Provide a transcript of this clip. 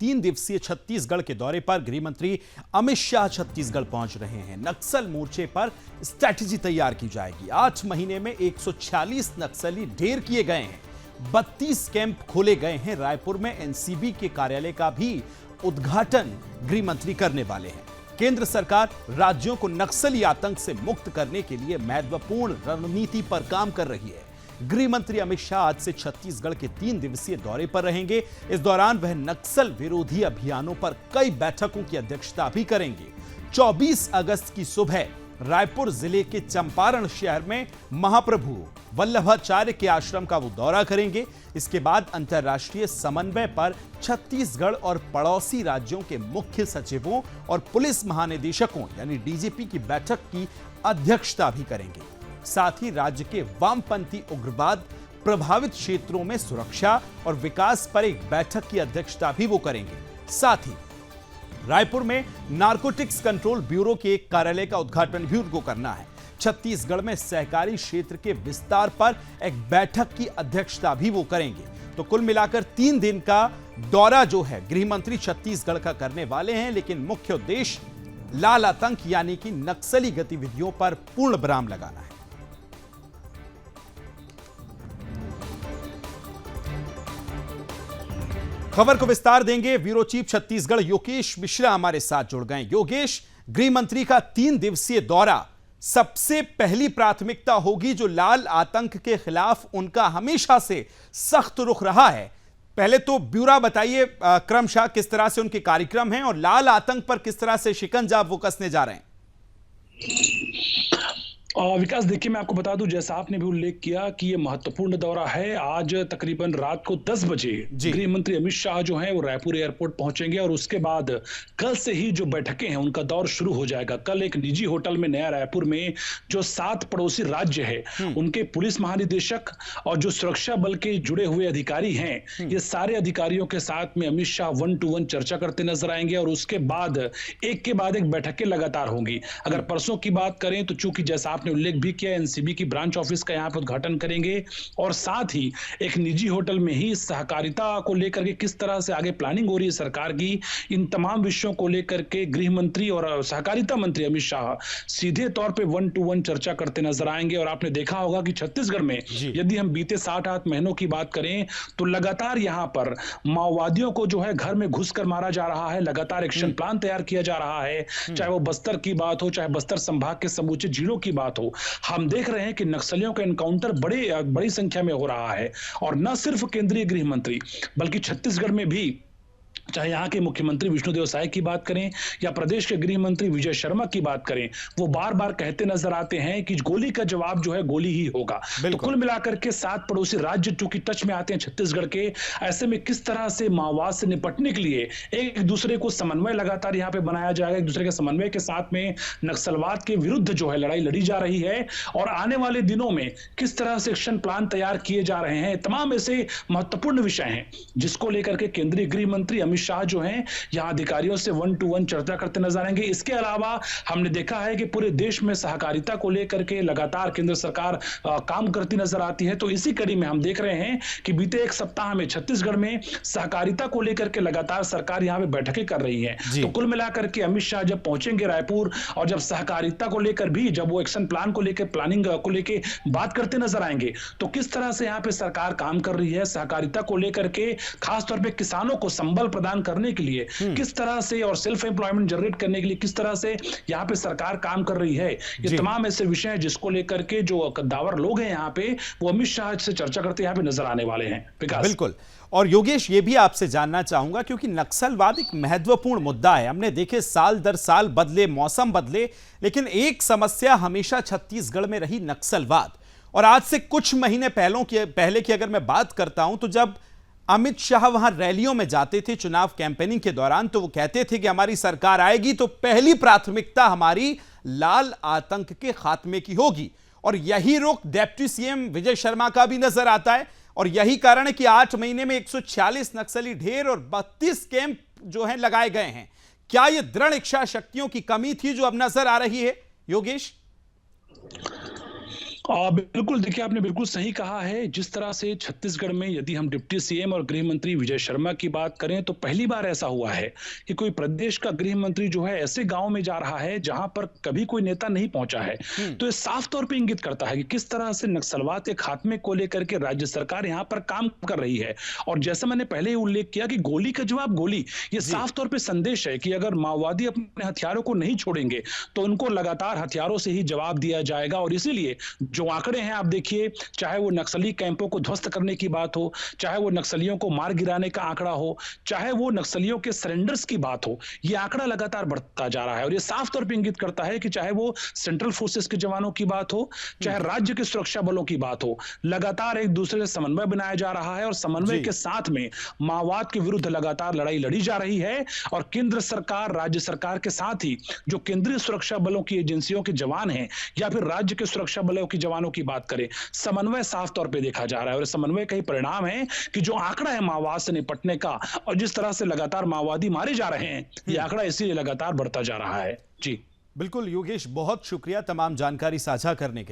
तीन दिवसीय छत्तीसगढ़ के दौरे पर गृह मंत्री अमित शाह छत्तीसगढ़ पहुंच रहे हैं। नक्सल मोर्चे पर स्ट्रैटेजी तैयार की जाएगी। 8 महीने में 146 नक्सली ढेर किए गए हैं। 32 कैंप खोले गए हैं। रायपुर में एनसीबी के कार्यालय का भी उद्घाटन गृह मंत्री करने वाले हैं। केंद्र सरकार राज्यों को नक्सली आतंक से मुक्त करने के लिए महत्वपूर्ण रणनीति पर काम कर रही है। गृह मंत्री अमित शाह आज से छत्तीसगढ़ के 3 दिवसीय दौरे पर रहेंगे। इस दौरान वह नक्सल विरोधी अभियानों पर कई बैठकों की अध्यक्षता भी करेंगे। 24 अगस्त की सुबह रायपुर जिले के चंपारण शहर में महाप्रभु वल्लभाचार्य के आश्रम का वो दौरा करेंगे। इसके बाद अंतर्राष्ट्रीय समन्वय पर छत्तीसगढ़ और पड़ोसी राज्यों के मुख्य सचिवों और पुलिस महानिदेशकों यानी डीजीपी की बैठक की अध्यक्षता भी करेंगे। साथ ही राज्य के वामपंथी उग्रवाद प्रभावित क्षेत्रों में सुरक्षा और विकास पर एक बैठक की अध्यक्षता भी वो करेंगे। साथ ही रायपुर में नारकोटिक्स कंट्रोल ब्यूरो के एक कार्यालय का उद्घाटन भी उनको करना है। छत्तीसगढ़ में सहकारी क्षेत्र के विस्तार पर एक बैठक की अध्यक्षता भी वो करेंगे। तो कुल मिलाकर 3 दिन का दौरा जो है गृह मंत्री छत्तीसगढ़ का करने वाले हैं, लेकिन मुख्य उद्देश्य लाल आतंक यानी कि नक्सली गतिविधियों पर पूर्ण विराम लगाना है। खबर को विस्तार देंगे। ब्यूरो चीफ छत्तीसगढ़ योगेश मिश्रा हमारे साथ जुड़ गए। योगेश, गृह मंत्री का 3 दिवसीय दौरा, सबसे पहली प्राथमिकता होगी जो लाल आतंक के खिलाफ उनका हमेशा से सख्त रुख रहा है। पहले तो ब्यूरा बताइए क्रमशः किस तरह से उनके कार्यक्रम हैं और लाल आतंक पर किस तरह से शिकंजा वो कसने जा रहे हैं। विकास, देखिए मैं आपको बता दूं, जैसा आपने भी उल्लेख किया कि ये महत्वपूर्ण दौरा है। आज तकरीबन रात को 10 बजे गृह मंत्री अमित शाह जो हैं वो रायपुर एयरपोर्ट पहुंचेंगे और उसके बाद कल से ही जो बैठकें हैं उनका दौर शुरू हो जाएगा। कल एक निजी होटल में नया रायपुर में जो 7 पड़ोसी राज्य है उनके पुलिस महानिदेशक और जो सुरक्षा बल के जुड़े हुए अधिकारी हैं, ये सारे अधिकारियों के साथ में अमित शाह 1-to-1 चर्चा करते नजर आएंगे और उसके बाद एक के बाद एक बैठकें लगातार होंगी। अगर परसों की बात करें तो चूंकि जैसा उल्लेख भी किया, एनसीबी की ब्रांच ऑफिस का यहां पर उद्घाटन करेंगे और साथ ही एक निजी होटल में ही सहकारिता को लेकर के किस तरह से आगे प्लानिंग हो रही है सरकार की, इन तमाम विषयों को लेकर के गृह मंत्री और सहकारिता मंत्री अमित शाह सीधे तौर पे 1-to-1 चर्चा करते नजर आएंगे। और आपने देखा होगा कि छत्तीसगढ़ में यदि हम बीते 7-8 महीनों की बात करें तो लगातार यहां पर माओवादियों को जो है घर में घुसकर मारा जा रहा है। लगातार एक्शन प्लान तैयार किया जा रहा है, चाहे वो बस्तर की बात हो, चाहे बस्तर संभाग के समूचे जिलों की बात हो। हम देख रहे हैं कि नक्सलियों का एनकाउंटर बड़ी संख्या में हो रहा है और न सिर्फ केंद्रीय गृह मंत्री बल्कि छत्तीसगढ़ में भी, चाहे यहाँ के मुख्यमंत्री विष्णुदेव साय की बात करें या प्रदेश के गृह मंत्री विजय शर्मा की बात करें, वो बार बार कहते नजर आते हैं कि गोली का जवाब जो है गोली ही होगा। तो कुल मिलाकर के 7 पड़ोसी राज्य चूंकि टच में आते हैं छत्तीसगढ़ के, ऐसे में किस तरह से माओवाद से निपटने के लिए एक दूसरे को समन्वय लगातार यहाँ पे बनाया जाएगा, एक दूसरे के समन्वय के साथ में नक्सलवाद के विरुद्ध जो है लड़ाई लड़ी जा रही है और आने वाले दिनों में किस तरह से एक्शन प्लान तैयार किए जा रहे हैं, तमाम ऐसे महत्वपूर्ण विषय हैं जिसको लेकर के केंद्रीय गृह मंत्री अमित शाह जो हैं यहां अधिकारियों से 1-to-1 चर्चा करते नजर आएंगे। इसके अलावा हमने देखा है कि पूरे देश में सहकारिता को लेकर के लगातार केंद्र सरकार काम करती नजर आती है। तो इसी कड़ी में हम देख रहे हैं कि बीते एक सप्ताह में छत्तीसगढ़ में सहकारिता को लेकर के लगातार सरकार यहां पे बैठकें कर रही है। तो कुल मिलाकर के अमित शाह जब पहुंचेंगे रायपुर और जब सहकारिता को लेकर भी जब वो एक्शन प्लान को लेकर प्लानिंग को लेकर बात करते नजर आएंगे तो किस तरह से यहां पे सरकार काम कर रही है सहकारिता को लेकर के, खासतौर पर किसानों को संबल प्रदान करने के लिए किस तरह से और सेल्फ एम्प्लॉयमेंट जनरेट करने के लिए किस तरह से यहां पे सरकार काम कर रही है, ये तमाम ऐसे विषय हैं जिसको लेकर के जो कद्दावर लोग हैं यहां पे वो अमित शाह से चर्चा करते यहां पे नजर आने वाले हैं। विकास, बिल्कुल। और योगेश, ये भी आपसे जानना चाहूंगा क्योंकि नक्सलवाद एक महत्वपूर्ण मुद्दा है। हमने देखे साल दर साल बदले, मौसम बदले, लेकिन एक समस्या हमेशा छत्तीसगढ़ में रही नक्सलवाद। और आज से कुछ महीने पहले की अगर मैं बात करता हूं तो जब अमित शाह वहां रैलियों में जाते थे चुनाव कैंपेनिंग के दौरान तो वो कहते थे कि हमारी सरकार आएगी तो पहली प्राथमिकता हमारी लाल आतंक के खात्मे की होगी। और यही रुख डिप्टी सीएम विजय शर्मा का भी नजर आता है और यही कारण है कि 8 महीने में 146 नक्सली ढेर और 32 कैंप जो हैं लगाए गए हैं। क्या यह दृढ़ इच्छा शक्तियों की कमी थी जो अब नजर आ रही है योगेश? बिल्कुल देखिए, आपने बिल्कुल सही कहा है। जिस तरह से छत्तीसगढ़ में यदि हम डिप्टी सीएम और गृह मंत्री विजय शर्मा की बात करें तो पहली बार ऐसा हुआ है कि कोई प्रदेश का गृह मंत्री जो है ऐसे गांव में जा रहा है जहां पर कभी कोई नेता नहीं पहुंचा है। हम्म। तो ये साफ तौर पे इंगित करता है कि किस तरह से नक्सलवाद के खात्मे को लेकर के राज्य सरकार यहां पर काम कर रही है। और जैसा मैंने पहले ही उल्लेख किया कि गोली का जवाब गोली, ये जी। साफ तौर पे संदेश है कि अगर माओवादी अपने हथियारों को नहीं छोड़ेंगे तो उनको लगातार हथियारों से ही जवाब दिया जाएगा। और इसीलिए जो आंकड़े हैं आप देखिए, चाहे वो नक्सली कैंपों को ध्वस्त करने की बात हो, चाहे वो नक्सलियों को मार गिराने का आंकड़ा हो, चाहे वो नक्सलियों के सरेंडर्स की बात हो, ये आंकड़ा लगातार बढ़ता जा रहा है। और ये साफ तौर पर इंगित करता है कि चाहे वो सेंट्रल फोर्सेस के जवानों की बात हो, चाहे राज्य के सुरक्षा बलों की बात हो, लगातार एक दूसरे से समन्वय बनाया जा रहा है और समन्वय जी। के साथ में माओवाद के विरुद्ध लगातार लड़ाई लड़ी जा रही है। और केंद्र सरकार, राज्य सरकार के साथ ही जो केंद्रीय सुरक्षा बलों की एजेंसियों के जवान हैं या फिर राज्य के सुरक्षा बलों के जवानों की बात करें, समन्वय साफ तौर पे देखा जा रहा है। और समन्वय का ही परिणाम है कि जो आंकड़ा है माओवाद से निपटने का और जिस तरह से लगातार माओवादी मारे जा रहे हैं, ये आंकड़ा इसीलिए लगातार बढ़ता जा रहा है। जी बिल्कुल योगेश, बहुत शुक्रिया तमाम जानकारी साझा करने के लिए।